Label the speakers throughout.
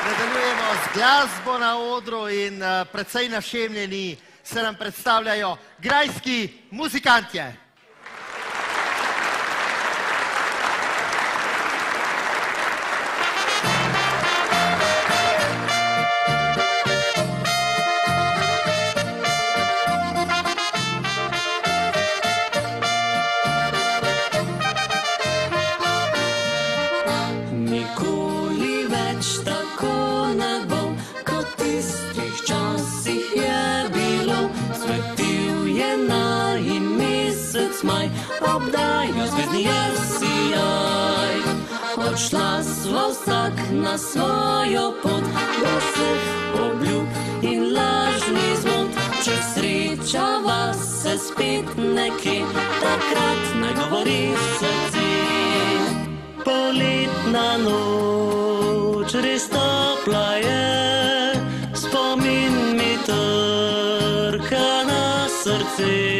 Speaker 1: Nadaljujemo z glasbo na odru in precej našemljeni se nam predstavljajo grajski muzikantje.
Speaker 2: Obdajo zvezdni sijaj, odšla sva vsak na svojo pot, do vseh obljub in lažni zmot. Če srečava se spet nekje, takrat ne govori srce. Poletna noč res topla je, spomin mi trka na srce.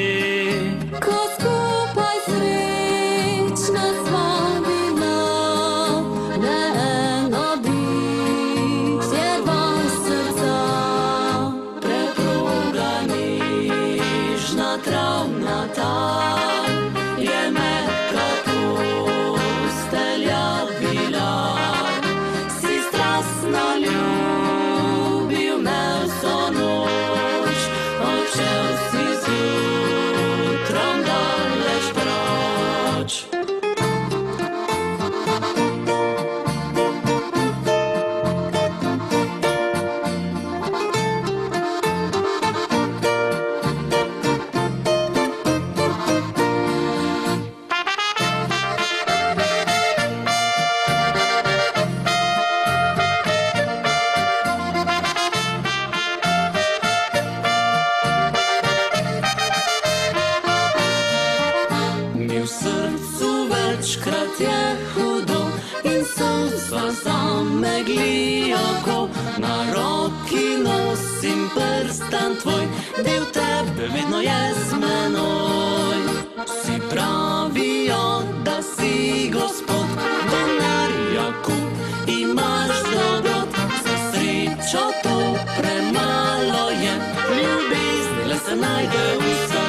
Speaker 2: Na roki nosim prstan tvoj, del tebe vedno je z menoj. Vsi pravijo, da si gospod, denarja kup, imaš dobrot. Za srečo to premalo je, ljubezni le se najde vse.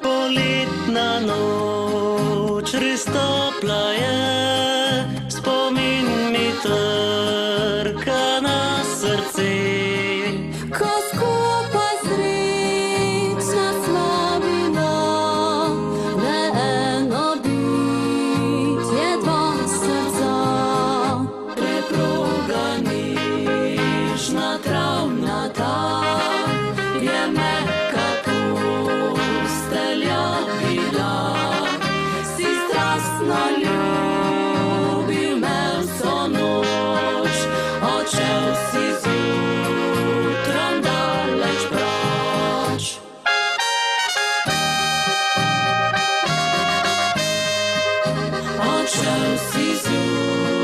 Speaker 2: Poletna noč res topla je, spomin mi trka na srce.
Speaker 3: Ko skupaj srečna sva bila, le eno bitje, dva srca.
Speaker 2: Preproga nežna, travnata, je mehka postelja bila. Si strastno ljubil me vso noč, odšel si zjutrom daleč proč. Odšel si zjutrom